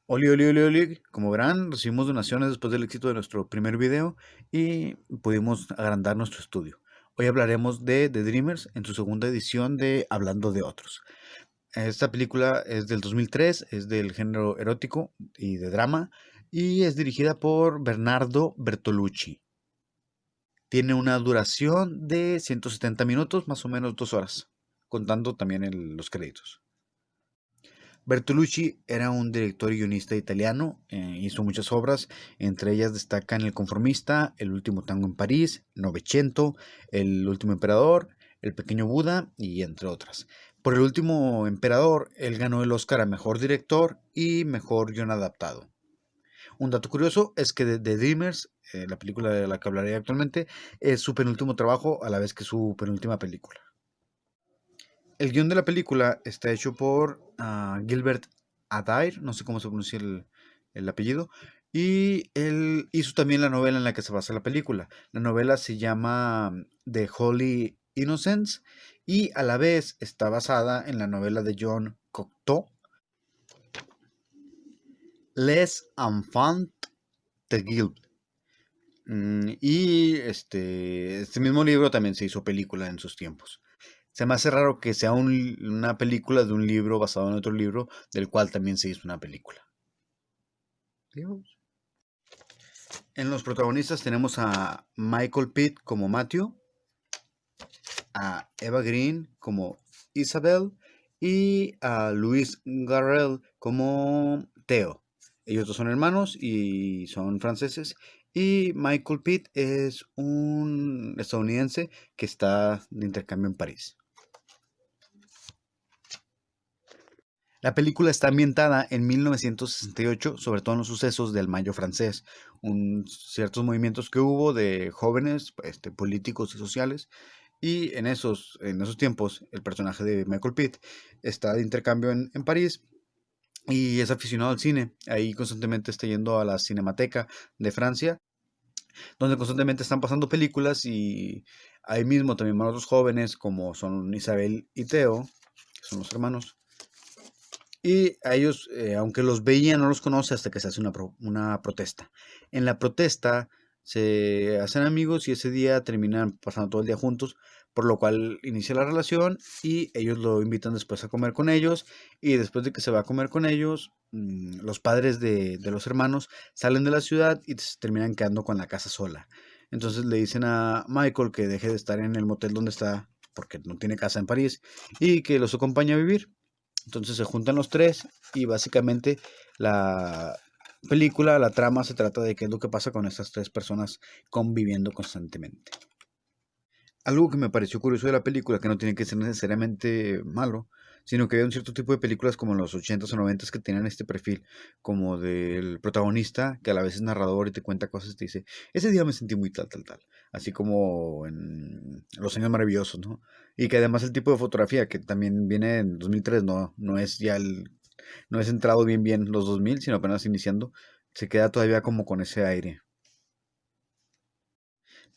Oli, oli, oli, oli. Como verán, recibimos donaciones después del éxito de nuestro primer video y pudimos agrandar nuestro estudio. Hoy hablaremos de The Dreamers en su segunda edición de Hablando de Otros. Esta película es del 2003, es del género erótico y de drama y es dirigida por Bernardo Bertolucci. Tiene una duración de 170 minutos, más o menos 2 horas, contando también los créditos. Bertolucci era un director y guionista italiano, hizo muchas obras, entre ellas destacan El conformista, El último tango en París, Novecento, El último emperador, El pequeño Buda y entre otras. Por El último emperador, él ganó el Oscar a mejor director y mejor guion adaptado. Un dato curioso es que The Dreamers, la película de la que hablaré actualmente, es su penúltimo trabajo a la vez que su penúltima película. El guión de la película está hecho por Gilbert Adair, no sé cómo se pronuncia el apellido, y él hizo también la novela en la que se basa la película. La novela se llama The Holy Innocents y a la vez está basada en la novela de John Cocteau, Les Enfants Terribles. Y este mismo libro también se hizo película en sus tiempos. Se me hace raro que sea una película de un libro basado en otro libro, del cual también se hizo una película. Dios. En los protagonistas tenemos a Michael Pitt como Matthew, a Eva Green como Isabel y a Luis Garrel como Theo. Ellos dos son hermanos y son franceses. Y Michael Pitt es un estadounidense que está de intercambio en París. La película está ambientada en 1968, sobre todo en los sucesos del Mayo francés, ciertos movimientos que hubo de jóvenes, políticos y sociales, y en esos tiempos el personaje de Michael Pitt está de intercambio en París y es aficionado al cine. Ahí constantemente está yendo a la Cinemateca de Francia, donde constantemente están pasando películas y ahí mismo también van otros jóvenes como son Isabel y Theo, que son los hermanos, y a ellos, aunque los veía, no los conoce hasta que se hace una protesta. En la protesta se hacen amigos y ese día terminan pasando todo el día juntos, por lo cual inicia la relación y ellos lo invitan después a comer con ellos y después de que se va a comer con ellos, los padres de los hermanos salen de la ciudad y se terminan quedando con la casa sola. Entonces le dicen a Michael que deje de estar en el motel donde está porque no tiene casa en París y que los acompañe a vivir. Entonces se juntan los tres y básicamente la película, la trama se trata de qué es lo que pasa con estas tres personas conviviendo constantemente. Algo que me pareció curioso de la película, que no tiene que ser necesariamente malo, sino que había un cierto tipo de películas como en los 80s o 90s que tenían este perfil, como del protagonista, que a la vez es narrador y te cuenta cosas y te dice, ese día me sentí muy tal, tal, tal, así como en Los Años Maravillosos, ¿no? Y que además el tipo de fotografía, que también viene en 2003, no es ya no es entrado bien bien los 2000, sino apenas iniciando, se queda todavía como con ese aire.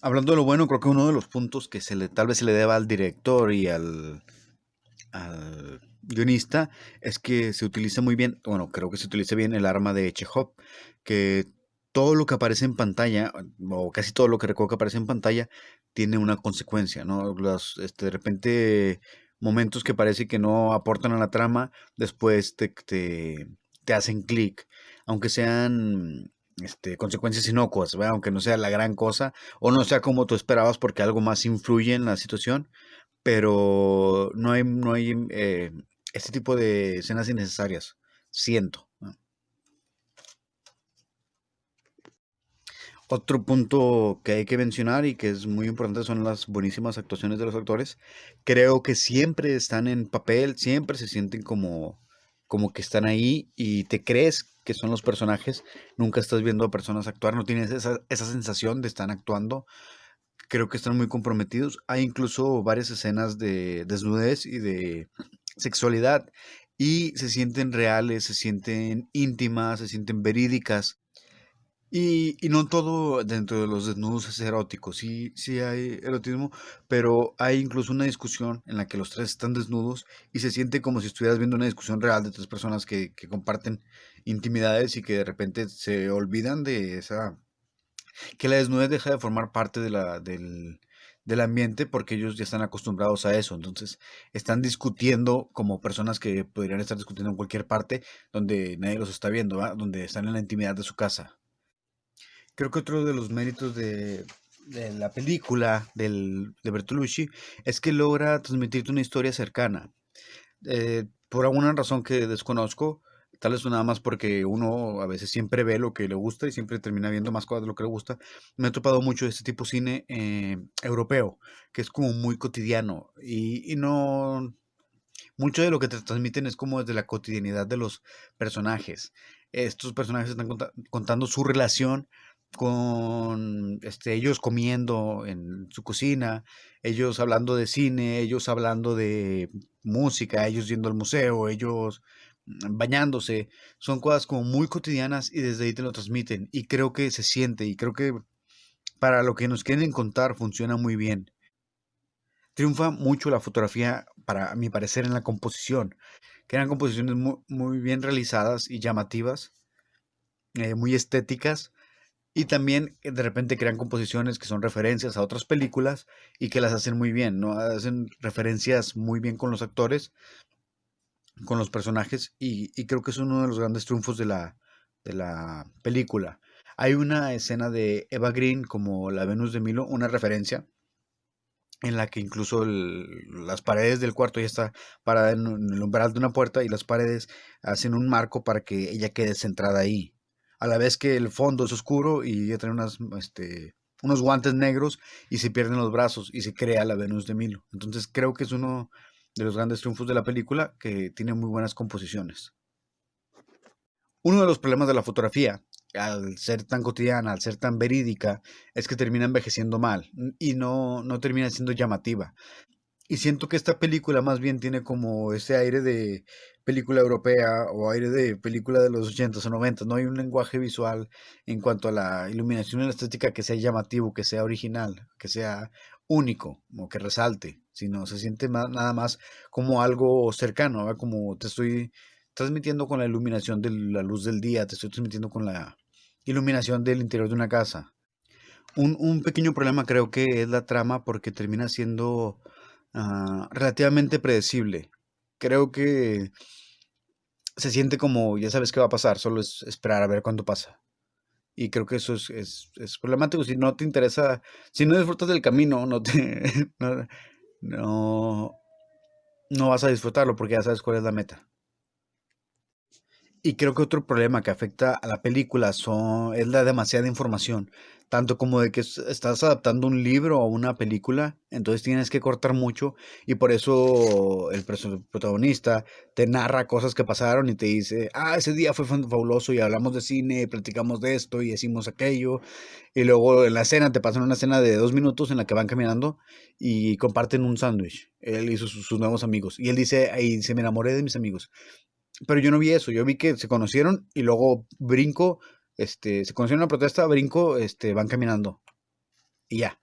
Hablando de lo bueno, creo que uno de los puntos que tal vez se le deba al director y al guionista es que se utiliza muy bien, bueno, creo que se utiliza bien el arma de Chekhov, que todo lo que aparece en pantalla, o casi todo lo que recuerdo que aparece en pantalla, tiene una consecuencia, ¿no? De repente, momentos que parece que no aportan a la trama, después te hacen clic, aunque sean consecuencias inocuas, ¿verdad? Aunque no sea la gran cosa, o no sea como tú esperabas porque algo más influye en la situación, pero no hay este tipo de escenas innecesarias, siento, ¿no? Otro punto que hay que mencionar y que es muy importante son las buenísimas actuaciones de los actores. Creo que siempre están en papel, siempre se sienten como que están ahí y te crees que son los personajes. Nunca estás viendo a personas actuar, no tienes esa sensación de estar actuando. Creo que están muy comprometidos. Hay incluso varias escenas de desnudez y de sexualidad y se sienten reales, se sienten íntimas, se sienten verídicas. Y no todo dentro de los desnudos es erótico, sí, sí hay erotismo, pero hay incluso una discusión en la que los tres están desnudos y se siente como si estuvieras viendo una discusión real de tres personas que comparten intimidades y que de repente se olvidan de esa, que la desnudez deja de formar parte de del ambiente porque ellos ya están acostumbrados a eso, entonces están discutiendo como personas que podrían estar discutiendo en cualquier parte donde nadie los está viendo, ¿va? Donde están en la intimidad de su casa. Creo que otro de los méritos de la película de Bertolucci es que logra transmitirte una historia cercana. Por alguna razón que desconozco, tal vez nada más porque uno a veces siempre ve lo que le gusta y siempre termina viendo más cosas de lo que le gusta. Me ha topado mucho este tipo de cine europeo, que es como muy cotidiano y no, mucho de lo que te transmiten es como desde la cotidianidad de los personajes. Estos personajes están contando su relación con ellos comiendo en su cocina, ellos hablando de cine, ellos hablando de música, ellos yendo al museo, ellos bañándose. Son cosas como muy cotidianas y desde ahí te lo transmiten. Y creo que se siente y creo que para lo que nos quieren contar funciona muy bien. Triunfa mucho la fotografía, para mi parecer, en la composición, que eran composiciones muy bien realizadas y llamativas, muy estéticas, y también de repente crean composiciones que son referencias a otras películas y que las hacen muy bien, ¿no? Hacen referencias muy bien con los actores, con los personajes, y creo que es uno de los grandes triunfos de la película. Hay una escena de Eva Green como la Venus de Milo, una referencia en la que incluso las paredes del cuarto ya está parada en el umbral de una puerta y las paredes hacen un marco para que ella quede centrada ahí. A la vez que el fondo es oscuro y ella trae unos guantes negros y se pierden los brazos y se crea la Venus de Milo. Entonces creo que es uno de los grandes triunfos de la película que tiene muy buenas composiciones. Uno de los problemas de la fotografía, al ser tan cotidiana, al ser tan verídica, es que termina envejeciendo mal y no termina siendo llamativa. Y siento que esta película más bien tiene como ese aire de película europea o aire de película de los 80s o 90s. No hay un lenguaje visual en cuanto a la iluminación y la estética que sea llamativo, que sea original, que sea único o que resalte, sino se siente nada más como algo cercano, ¿verdad? Como te estoy transmitiendo con la iluminación de la luz del día, te estoy transmitiendo con la iluminación del interior de una casa. Un pequeño problema creo que es la trama porque termina siendo relativamente predecible. Creo que se siente como ya sabes qué va a pasar, solo es esperar a ver cuándo pasa. Y creo que eso es problemático. Si no te interesa, si no disfrutas del camino, no, no, no vas a disfrutarlo porque ya sabes cuál es la meta. Y creo que otro problema que afecta a la película es la demasiada información, tanto como de que estás adaptando un libro o una película, entonces tienes que cortar mucho y por eso el protagonista te narra cosas que pasaron y te dice, ese día fue fabuloso y hablamos de cine, platicamos de esto y hicimos aquello, y luego en la escena te pasan una escena de 2 minutos en la que van caminando y comparten un sándwich, él y sus nuevos amigos, y él dice, ahí dice, me enamoré de mis amigos. Pero yo no vi eso, yo vi que se conocieron y luego brinco, se conocieron en una protesta, brinco, van caminando y ya.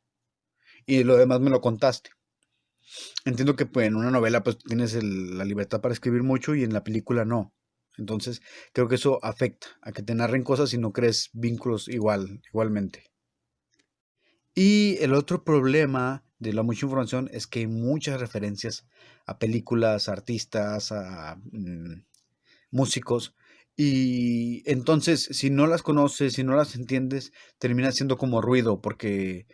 Y lo demás me lo contaste. Entiendo que pues, en una novela pues tienes la libertad para escribir mucho y en la película no. Entonces creo que eso afecta a que te narren cosas y no crees vínculos igualmente. Y el otro problema de la mucha información es que hay muchas referencias a películas, a artistas, a músicos. Y entonces, si no las conoces, si no las entiendes, termina siendo como ruido, porque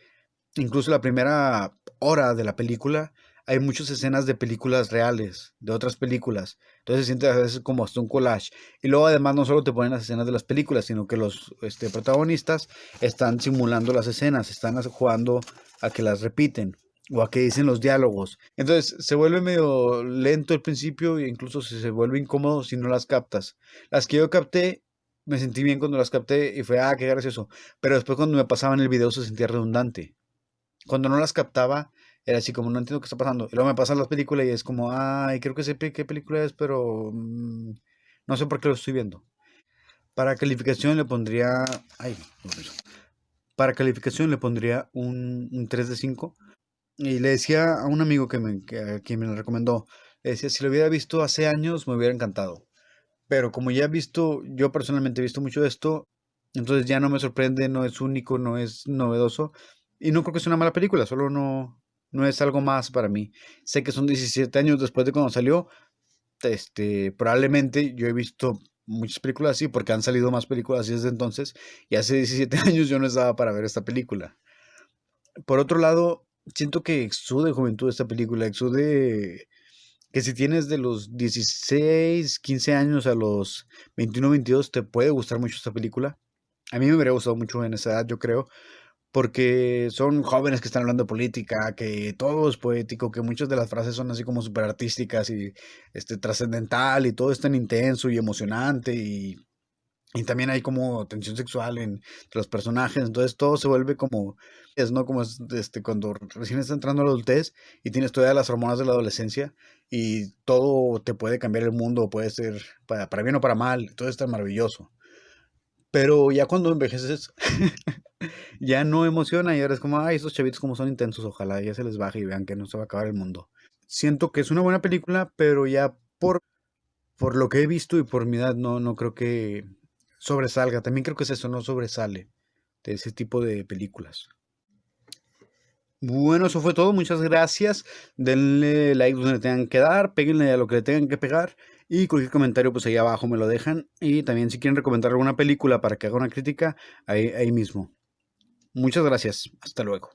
incluso la primera hora de la película hay muchas escenas de películas reales, de otras películas. Entonces se siente a veces como hasta un collage. Y luego además no solo te ponen las escenas de las películas, sino que los protagonistas están simulando las escenas, están jugando a que las repiten o a que dicen los diálogos. Entonces se vuelve medio lento al principio e incluso se vuelve incómodo si no las captas. Las que yo capté, me sentí bien cuando las capté y fue, qué gracioso. Pero después cuando me pasaban el video se sentía redundante. Cuando no las captaba, era así como, no entiendo qué está pasando. Y luego me pasan las películas y es como, ay, creo que sé qué película es, pero no sé por qué lo estoy viendo. Para calificación le pondría... Ay, no, no. Para calificación le pondría un 3 de 5. Y le decía a un amigo a quien me lo recomendó, le decía, si lo hubiera visto hace años me hubiera encantado. Pero como ya he visto, yo personalmente he visto mucho de esto, entonces ya no me sorprende, no es único, no es novedoso. Y no creo que sea una mala película, solo no es algo más para mí. Sé que son 17 años después de cuando salió. Probablemente yo he visto muchas películas así porque han salido más películas así desde entonces. Y hace 17 años yo no estaba para ver esta película. Por otro lado, siento que exude juventud esta película, exude que si tienes de los 16, 15 años a los 21, 22, te puede gustar mucho esta película. A mí me hubiera gustado mucho en esa edad, yo creo, porque son jóvenes que están hablando de política, que todo es poético, que muchas de las frases son así como súper artísticas y trascendental y todo es tan intenso y emocionante y también hay como tensión sexual entre los personajes, entonces todo se vuelve como, es, ¿no? Como es, cuando recién está entrando a la adultez y tienes todas las hormonas de la adolescencia y todo te puede cambiar el mundo, puede ser para bien o para mal, todo es tan maravilloso. Pero ya cuando envejeces, ya no emociona y ahora es como, ay, esos chavitos como son intensos, ojalá ya se les baje y vean que no se va a acabar el mundo. Siento que es una buena película, pero ya por lo que he visto y por mi edad, no creo que sobresalga. También creo que es eso, no sobresale de ese tipo de películas. Bueno, eso fue todo. Muchas gracias. Denle like donde le tengan que dar, péguenle a lo que le tengan que pegar y cualquier comentario pues ahí abajo me lo dejan. Y también si quieren recomendar alguna película para que haga una crítica, ahí mismo. Muchas gracias. Hasta luego.